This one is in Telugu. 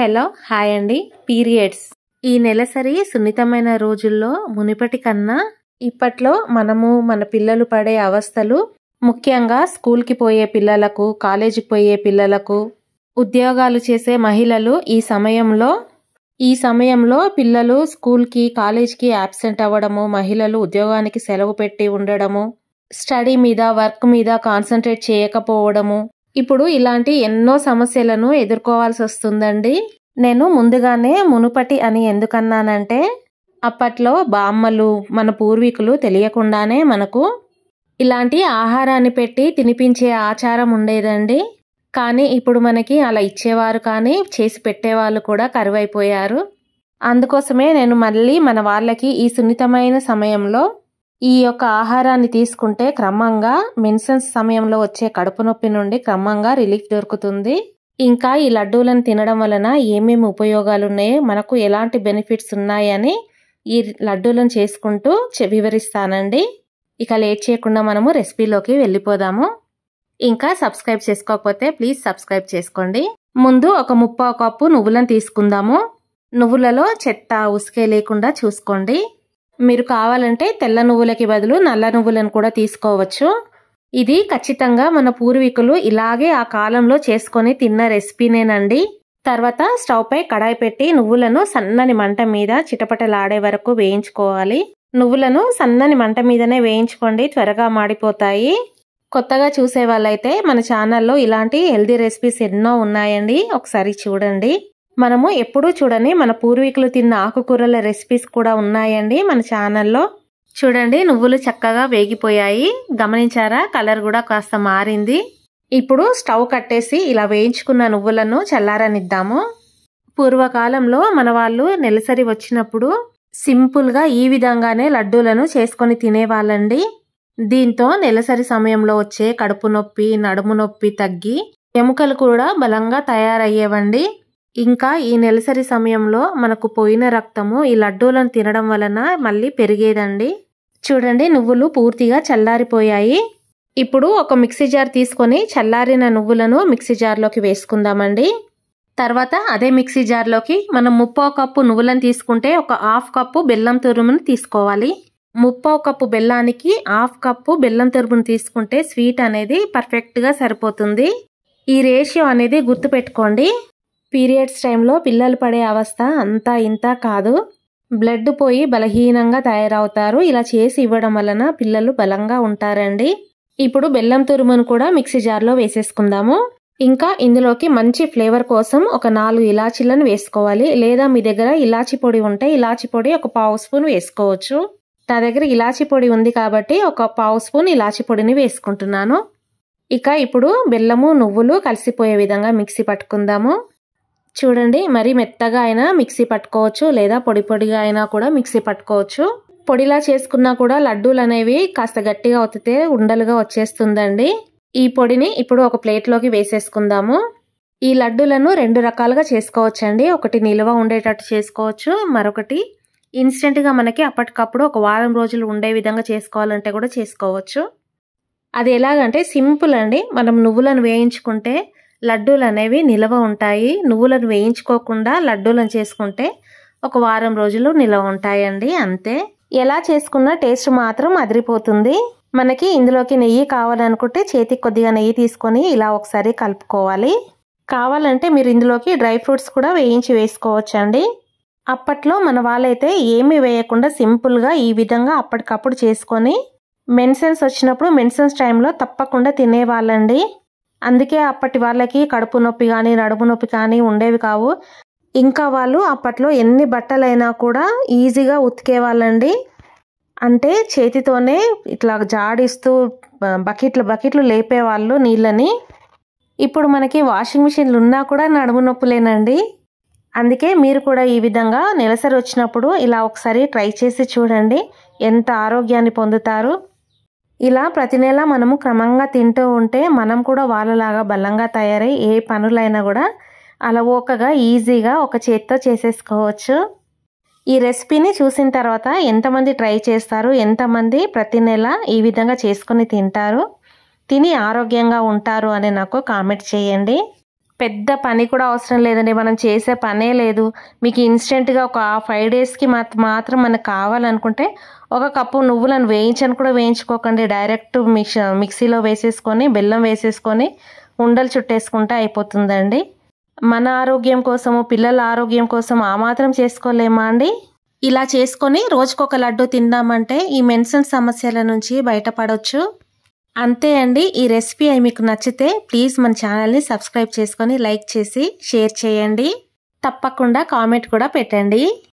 హలో హాయ్ అండి. పీరియడ్స్ ఈ నెలసరి సున్నితమైన రోజుల్లో మునిపటి కన్నా ఇప్పట్లో మన పిల్లలు పడే అవస్థలు, ముఖ్యంగా స్కూల్కి పోయే పిల్లలకు, కాలేజీకి పోయే పిల్లలకు, ఉద్యోగాలు చేసే మహిళలు ఈ సమయంలో పిల్లలు స్కూల్కి కాలేజీకి యాబ్సెంట్ అవ్వడము, మహిళలు ఉద్యోగానికి సెలవు పెట్టి ఉండడము, స్టడీ మీద వర్క్ మీద కాన్సన్ట్రేట్ చేయకపోవడము, ఇప్పుడు ఇలాంటి ఎన్నో సమస్యలను ఎదుర్కోవాల్సి వస్తుందండి. నేను ముందుగానే మునుపటి అని ఎందుకన్నానంటే, అప్పట్లో బామ్మలు, మన పూర్వీకులు తెలియకుండానే మనకు ఇలాంటి ఆహారాన్ని పెట్టి తినిపించే ఆచారం ఉండేదండి. కానీ ఇప్పుడు మనకి అలా ఇచ్చేవారు కానీ చేసి పెట్టేవాళ్ళు కూడా కరువైపోయారు. అందుకోసమే నేను మళ్ళీ మన వాళ్ళకి ఈ సున్నితమైన సమయంలో ఈ యొక్క ఆహారాన్ని తీసుకుంటే క్రమంగా మెన్సెన్స్ సమయంలో వచ్చే కడుపు నొప్పి నుండి క్రమంగా రిలీఫ్ దొరుకుతుంది. ఇంకా ఈ లడ్డూలను తినడం వలన ఏమేమి ఉపయోగాలు ఉన్నాయో, మనకు ఎలాంటి బెనిఫిట్స్ ఉన్నాయని ఈ లడ్డూలను చేసుకుంటూ వివరిస్తానండి. ఇక లేట్ చేయకుండా మనము రెసిపీలోకి వెళ్ళిపోదాము. ఇంకా సబ్స్క్రైబ్ చేసుకోకపోతే ప్లీజ్ సబ్స్క్రైబ్ చేసుకోండి. ముందు ఒక 3/4 కప్పు నువ్వులను తీసుకుందాము. నువ్వులలో చెత్త, ఉసుకే లేకుండా చూసుకోండి. మీరు కావాలంటే తెల్ల నువ్వులకి బదులు నల్ల నువ్వులను కూడా తీసుకోవచ్చు. ఇది ఖచ్చితంగా మన పూర్వీకులు ఇలాగే ఆ కాలంలో చేసుకొని తిన్న రెసిపీనేనండి. తర్వాత స్టవ్ పై కడాయి పెట్టి నువ్వులను సన్నని మంట మీద చిటపటలాడే వరకు వేయించుకోవాలి. నువ్వులను సన్నని మంట మీదనే వేయించుకోండి, త్వరగా మాడిపోతాయి. కొత్తగా చూసే వాళ్ళైతే మన ఛానల్లో ఇలాంటి హెల్దీ రెసిపీస్ ఎన్నో ఉన్నాయండి, ఒకసారి చూడండి. మనము ఎప్పుడూ చూడని మన పూర్వీకులు తిన్న ఆకుకూరల రెసిపీస్ కూడా ఉన్నాయండి మన ఛానల్లో. చూడండి, నువ్వులు చక్కగా వేగిపోయాయి. గమనించారా? కలర్ కూడా కాస్త మారింది. ఇప్పుడు స్టవ్ కట్టేసి ఇలా వేయించుకున్న నువ్వులను చల్లారనిద్దాము. పూర్వకాలంలో మన వాళ్ళు నెలసరి వచ్చినప్పుడు సింపుల్గా ఈ విధంగానే లడ్డూలను చేసుకొని తినేవాళ్ళండి. దీంతో నెలసరి సమయంలో వచ్చే కడుపు నొప్పి, నడుము నొప్పి తగ్గి ఎముకలు కూడా బలంగా తయారయ్యేవండి. ఇంకా ఈ నెలసరి సమయంలో మనకు పోయిన రక్తము ఈ లడ్డూలను తినడం వలన మళ్ళీ పెరిగేదండి. చూడండి, నువ్వులు పూర్తిగా చల్లారిపోయాయి. ఇప్పుడు ఒక మిక్సీ జార్ తీసుకొని చల్లారిన నువ్వులను మిక్సీ జార్లోకి వేసుకుందామండి. తర్వాత అదే మిక్సీ జార్లోకి మనం 3/4 కప్పు నువ్వులను తీసుకుంటే ఒక 1/2 కప్పు బెల్లం తురుమును తీసుకోవాలి. 3/4 కప్పు బెల్లానికి 1/2 కప్పు బెల్లం తురుమును తీసుకుంటే స్వీట్ అనేది పర్ఫెక్ట్గా సరిపోతుంది. ఈ రేషియో అనేది గుర్తుపెట్టుకోండి. పీరియడ్స్ టైంలో పిల్లలు పడే అవస్థ అంతా ఇంత కాదు. బ్లడ్ పోయి బలహీనంగా తయారవుతారు. ఇలా చేసి ఇవ్వడం వలన పిల్లలు బలంగా ఉంటారండి. ఇప్పుడు బెల్లం తురుమును కూడా మిక్సీ జార్లో వేసేసుకుందాము. ఇంకా ఇందులోకి మంచి ఫ్లేవర్ కోసం ఒక 4 ఇలాచీలను వేసుకోవాలి. లేదా మీ దగ్గర ఇలాచీ పొడి ఉంటే ఇలాచీ పొడి ఒక 1/2 స్పూన్ వేసుకోవచ్చు. నా దగ్గర ఇలాచీ పొడి ఉంది కాబట్టి ఒక 1/2 స్పూన్ ఇలాచీ పొడిని వేసుకుంటున్నాను. ఇక ఇప్పుడు బెల్లము, నువ్వులు కలిసిపోయే విధంగా మిక్సీ పట్టుకుందాము. చూడండి, మరి మెత్తగా అయినా మిక్సీ పట్టుకోవచ్చు, లేదా పొడి పొడిగా అయినా కూడా మిక్సీ పట్టుకోవచ్చు. పొడిలా చేసుకున్నా కూడా లడ్డూలు అనేవి కాస్త గట్టిగా ఒత్తితే ఉండలుగా వచ్చేస్తుందండి. ఈ పొడిని ఇప్పుడు ఒక ప్లేట్లోకి వేసేసుకుందాము. ఈ లడ్డూలను 2 రకాలుగా చేసుకోవచ్చండి. ఒకటి నిల్వ ఉండేటట్టు చేసుకోవచ్చు, మరొకటి ఇన్స్టెంట్గా మనకి అప్పటికప్పుడు ఒక వారం రోజులు ఉండే విధంగా చేసుకోవాలంటే కూడా చేసుకోవచ్చు. అది ఎలాగంటే సింపుల్ అండి. మనం నువ్వులను వేయించుకుంటే లడ్డూలు అనేవి నిల్వ ఉంటాయి. నువ్వులను వేయించుకోకుండా లడ్డూలను చేసుకుంటే ఒక వారం రోజులు నిల్వ ఉంటాయండి, అంతే. ఎలా చేసుకున్నా టేస్ట్ మాత్రం అదిరిపోతుంది. మనకి ఇందులోకి నెయ్యి కావాలనుకుంటే చేతికి కొద్దిగా నెయ్యి తీసుకొని ఇలా ఒకసారి కలుపుకోవాలి. కావాలంటే మీరు ఇందులోకి డ్రై ఫ్రూట్స్ కూడా వేయించి వేసుకోవచ్చండి. అప్పట్లో మన వాళ్ళైతే ఏమీ వేయకుండా సింపుల్గా ఈ విధంగా అప్పటికప్పుడు చేసుకొని మెన్సెన్స్ వచ్చినప్పుడు మెన్సెన్స్ టైంలో తప్పకుండా తినేవాళ్ళండి. అందుకే అప్పటి వాళ్ళకి కడుపు నొప్పి కానీ నడుము నొప్పి కానీ ఉండేవి కావు. ఇంకా వాళ్ళు అప్పట్లో ఎన్ని బట్టలైనా కూడా ఈజీగా ఉతికేవాళ్ళండి. అంటే చేతితోనే ఇట్లా జాడిస్తూ బకెట్లు లేపేవాళ్ళు నీళ్ళని. ఇప్పుడు మనకి వాషింగ్ మిషన్లు ఉన్నా కూడా నడుము నొప్పులేనండి. అందుకే మీరు కూడా ఈ విధంగా నెలసరి వచ్చినప్పుడు ఇలా ఒకసారి ట్రై చేసి చూడండి, ఎంత ఆరోగ్యాన్ని పొందుతారు. ఇలా ప్రతి నెల మనము క్రమంగా తింటూ ఉంటే మనం కూడా వాళ్ళలాగా బలంగా తయారై ఏ పనులైనా కూడా అలవోకగా ఈజీగా ఒక చేత్తో చేసేసుకోవచ్చు. ఈ రెసిపీని చూసిన తర్వాత ఎంతమంది ట్రై చేస్తారు, ఎంతమంది ప్రతి నెల ఈ విధంగా చేసుకొని తింటారు, తిని ఆరోగ్యంగా ఉంటారు అని నాకు కామెంట్ చేయండి. పెద్ద పని కూడా అవసరం లేదండి, మనం చేసే పనే లేదు. మీకు ఇన్స్టెంట్గా ఒక 5 డేస్కి మాత్రం మనకు కావాలనుకుంటే ఒక కప్పు నువ్వులను వేయించని కూడా వేయించుకోకండి, డైరెక్ట్ మిక్సీలో వేసేసుకొని బెల్లం వేసేసుకొని ఉండలు చుట్టేసుకుంటే అయిపోతుందండి. మన ఆరోగ్యం కోసము పిల్లల ఆరోగ్యం కోసం ఆ మాత్రం చేసుకోలేమా అండి? ఇలా చేసుకొని రోజుకొక లడ్డు తిందామంటే ఈ మెన్సెన్స్ సమస్యల నుంచి బయటపడవచ్చు. అంతే అండి. ఈ రెసిపీ మీకు నచ్చితే ప్లీజ్ మన ఛానల్ని సబ్స్క్రైబ్ చేసుకొని లైక్ చేసి షేర్ చేయండి. తప్పకుండా కామెంట్ కూడా పెట్టండి.